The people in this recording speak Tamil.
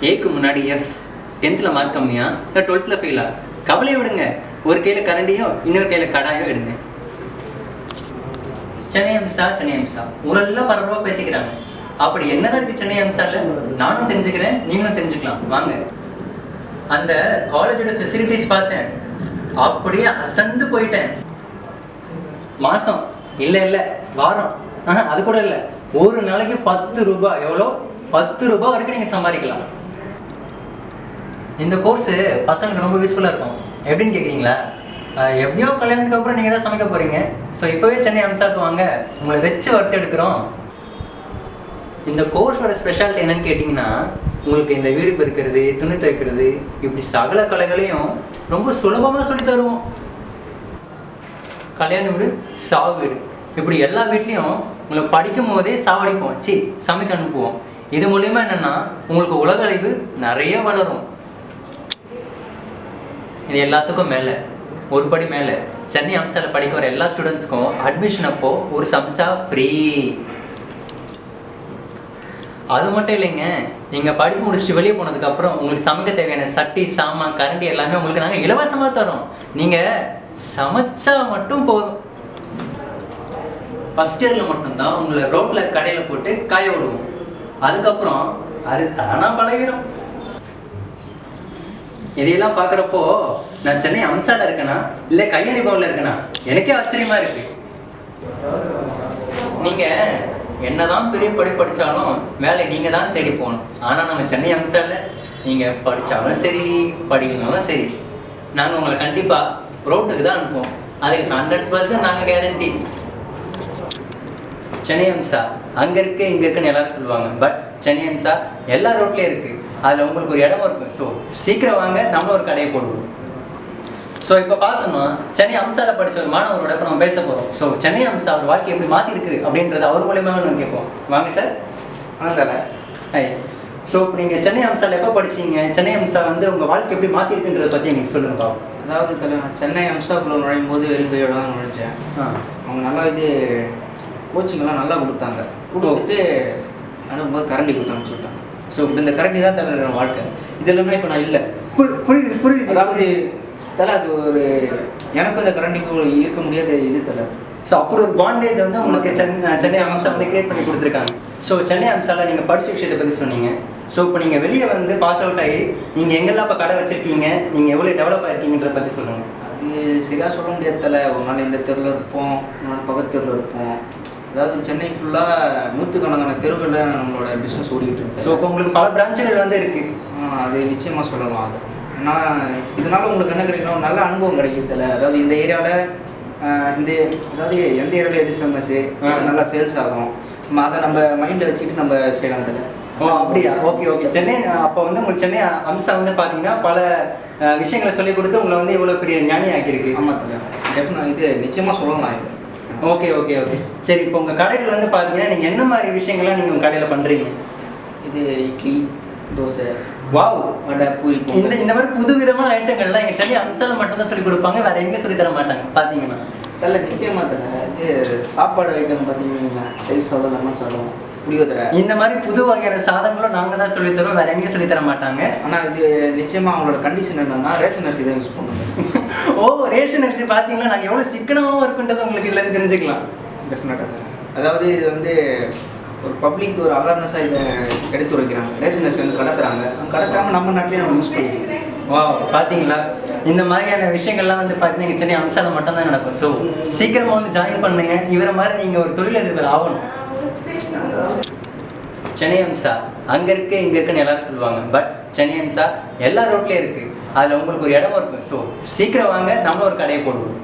ஏக்கு முன்னாடி எஃப், 10th மார்க் கம்மியா இல்லை 12th ஃபெயிலா? கவலையை விடுங்க, ஒரு கையில் கரண்டியோ இன்னொரு கையில் கடாயோ எடுங்க. சென்னை அம்சா ஊரெல்லாம் பரபரப்பாக பேசிக்கிறாங்க. அப்படி என்னதான் இருக்கு சென்னை அம்சால? நானும் தெரிஞ்சுக்கிறேன், நீங்களும் தெரிஞ்சுக்கலாம் வாங்க. அந்த காலேஜோட ஃபெசிலிட்டிஸ் பார்த்தேன், அப்படியே அசந்து போயிட்டேன். மாதம் இல்லை வாரம், அது கூட இல்லை, ஒரு நாளைக்கு 10 ரூபாய். எவ்வளோ? 10 ரூபாய் வரைக்கும் நீங்கள் சம்பாதிக்கலாம். இந்த கோர்ஸு பசங்களுக்கு ரொம்ப யூஸ்ஃபுல்லாக இருக்கும். எப்படின்னு கேட்குறீங்களா? எப்படியோ கல்யாணத்துக்கு அப்புறம் நீங்கள் தான் சமைக்க போகிறீங்க. ஸோ இப்போவே சென்னை அம்சாவுக்கு வாங்க, உங்களை வச்சு வறுத்து எடுக்கிறோம். இந்த கோர்ஸோட ஸ்பெஷாலிட்டி என்னன்னு கேட்டிங்கன்னா, உங்களுக்கு இந்த வீடு பெருக்கிறது, துணி துவைக்கிறது, இப்படி சகல கலைகளையும் ரொம்ப சுலபமாக சொல்லி தருவோம். கல்யாண வீடு, சாவு வீடு, இப்படி எல்லா வீட்லேயும் உங்களை படிக்கும் போதே சாவடிப்போம், சமைக்க அனுப்புவோம். இது மூலிமா என்னென்னா உங்களுக்கு உலக அறிவு நிறைய வளரும். இது எல்லாத்துக்கும் மேலே, ஒரு படி மேலே, சென்னை அம்சாவில் படிக்க வர எல்லா ஸ்டூடெண்ட்ஸ்க்கும் அட்மிஷன் அப்போ ஒரு சம்சா ஃப்ரீ. அது மட்டும் இல்லைங்க, நீங்கள் படிப்பு முடிச்சுட்டு வெளியே போனதுக்கப்புறம் உங்களுக்கு சமைக்க தேவையான சட்டி, சாமான், கரண்டி எல்லாமே உங்களுக்கு நாங்கள் இலவசமாக தரோம். நீங்கள் சமைச்சா மட்டும் போதும். ஃபஸ்ட் இயரில் மட்டும்தான் உங்களை ரோட்டில் கடையில் போட்டு காய விடுவோம். அதுக்கப்புறம் அது தானாக பழகிடும். இதையெல்லாம் பார்க்குறப்போ நான் சென்னை அம்சாவில் இருக்கேனா இல்லை கையெழி பவனில் இருக்கேனா எனக்கே ஆச்சரியமாக இருக்கு. நீங்கள் என்னதான் பெரிய படிச்சாலும் வேலை நீங்கள் தான் தேடி போகணும். ஆனால் நம்ம சென்னை அம்சாவில் நீங்கள் படித்தாலும் சரி, படிக்கணும்னாலும் சரி, நாங்கள் உங்களை கண்டிப்பாக ரோட்டுக்கு தான் அனுப்புவோம். அதுக்கு 100% நாங்கள் கேரண்டி. சென்னை அம்சா அங்கே இருக்கு இங்கே இருக்குன்னு எல்லாரும் சொல்லுவாங்க. பட் சென்னை அம்சா எல்லா ரோட்லேயும் இருக்குது. அதில் உங்களுக்கு ஒரு இடமும் இருக்கும். ஸோ சீக்கிரம் வாங்க, நம்மளும் ஒரு கடையை போடுவோம். ஸோ இப்போ பார்த்தோம்னா சென்னை அம்சாவில் படித்த ஒரு மாணவரோட இப்போ நம்ம பேச போகிறோம். ஸோ சென்னை அம்சா அவர் வாழ்க்கை எப்படி மாற்றிருக்கு அப்படின்றது அவர் மூலியமாக நம்ம கேட்போம். வாங்க சார். ஆனால ஸோ இப்போ நீங்கள் சென்னை அம்சாவில் எப்போ படிச்சீங்க? சென்னை அம்சா வந்து உங்கள் வாழ்க்கை எப்படி மாற்றிருக்குன்றதை பற்றி எங்களுக்கு சொல்லுங்க பாவம். அதாவது நான் சென்னை அம்சாக்குள்ள நுழையும் போது வெறுங்கையோட தான் நுழைஞ்சேன். அவங்க நல்லா கோச்சிங்கெல்லாம் நல்லா கொடுத்தாங்க. கொடுத்துட்டு அனுப்பும்போது கரண்டி கொடுத்து அனுப்பிச்சுட்டாங்க. ஸோ இப்போ இந்த கரண்டி தான் தலை வாழ்க்கை. இது எல்லாமே இப்போ நான் இல்லை. புரியுது. அதாவது தலை அது ஒரு எனக்கும் இந்த கரண்டிக்கு இருக்க முடியாத இது தலை. ஸோ அப்படி ஒரு பாண்டேஜ் வந்து உங்களுக்கு சென்னை அம்சா வந்து கிரியேட் பண்ணி கொடுத்துருக்காங்க. ஸோ சென்னை அம்சாவில் நீங்கள் படித்த விஷயத்தை பற்றி சொன்னீங்க. ஸோ இப்போ நீங்கள் வெளியே வந்து பாஸ் அவுட் ஆகி நீங்கள் எங்கெல்லாம் இப்போ கடை வச்சுருக்கீங்க, நீங்கள் எவ்வளோ டெவலப் ஆகிருக்கீங்கன்றத பற்றி சொல்லுங்கள். அது சரியாக சொல்ல முடியாது தலை. ஒரு நாள் இந்த தெருவில் இருப்போம், ஒரு நாள் பக்கத்து தெருவில் இருப்போம். அதாவது சென்னை ஃபுல்லாக 100கணக்கான தெருவில் நம்மளோட பிஸ்னஸ் ஓடிக்கிட்டு இருக்கு. ஸோ இப்போ உங்களுக்கு பல பிரான்ச்சுகள் வந்து இருக்குது. அது நிச்சயமாக சொல்லலாம். அது நான் இதனால் உங்களுக்கு என்ன கிடைக்கணும், நல்ல அனுபவம் கிடைக்கிறதில்ல. அதாவது இந்த ஏரியாவில் அதாவது எந்த ஏரியாவில் எது ஃபேமஸ்ஸு, அது நல்லா சேல்ஸ் ஆகும். அதை நம்ம மைண்டில் வச்சுக்கிட்டு நம்ம செய்யலாம் தலை. அப்படியா? ஓகே. சென்னை அப்போ வந்து உங்களுக்கு சென்னை அம்சா வந்து பார்த்தீங்கன்னா பல விஷயங்களை சொல்லிக் கொடுத்து உங்களை வந்து இவ்வளோ பெரிய ஞானி ஆக்கியிருக்கு. ஆமாம் தலை, டெஃபினட் இது நிச்சயமாக சொல்லலாம். இது ஓகே. சரி, இப்போ உங்கள் கடைகள் வந்து பார்த்தீங்கன்னா நீங்கள் என்ன மாதிரி விஷயங்கள்லாம் நீங்கள் உங்கள் கடையில் பண்ணுறீங்க? இது இட்லி, தோசை, வாவ், வடை, பூரி, இந்த மாதிரி புது விதமான ஐட்டங்கள்லாம் எங்கள் சென்னை அம்சாவில் மட்டும்தான் சொல்லிக் கொடுப்பாங்க, வேறு எங்கேயும் சொல்லி தர மாட்டாங்க. பார்த்தீங்கன்னா தலை நிச்சயமாக தலை. இது சாப்பாடு ஐட்டம் பார்த்தீங்கன்னா தயிர் சாதம், லெமன் சாதம், புளியோதரை, இந்த மாதிரி புது வகையான சாதங்களும் நாங்கள் தான் சொல்லித்தரோம், வேறு எங்கேயும் சொல்லித்தர மாட்டாங்க. ஆனால் இது நிச்சயமாக அவங்களோட கண்டிஷன் என்னென்னா ரேஷன் அரிசி தான் யூஸ் பண்ணுவாங்க. ரேஷன் அரிசி பார்த்தீங்கன்னா நாங்கள் எவ்வளோ சிக்கனமாக இருக்குன்றது உங்களுக்கு இதில் தெரிஞ்சுக்கலாம். டெஃபினட்டாக. அதாவது இது வந்து ஒரு பப்ளிக் ஒரு அவேர்னஸாக இதை எடுத்து வைக்கிறாங்க. ரேஷன் அரிசி வந்து கடத்துறாங்க நம்ம நாட்டிலே நம்ம யூஸ் பண்ணிக்கிறோம். பார்த்தீங்களா, இந்த மாதிரியான விஷயங்கள்லாம் வந்து பார்த்தீங்கன்னா சென்னை அம்சாவில் மட்டும்தான் நடக்கும். ஸோ சீக்கிரமாக வந்து ஜாயின் பண்ணுங்க. இவரை மாதிரி நீங்கள் ஒரு தொழிலதிபர் ஆகணும். சென்னை அம்சா அங்கே இருக்கு இங்கே இருக்குன்னு எல்லாரும் சொல்லுவாங்க. பட் சென்னை அம்சா எல்லா ரோட்லேயும் இருக்குது. அதில் உங்களுக்கு ஒரு இடமும் இருக்கும். ஸோ சீக்கிரம் வாங்க, நம்மளும் ஒரு கடையை போடுவோம்.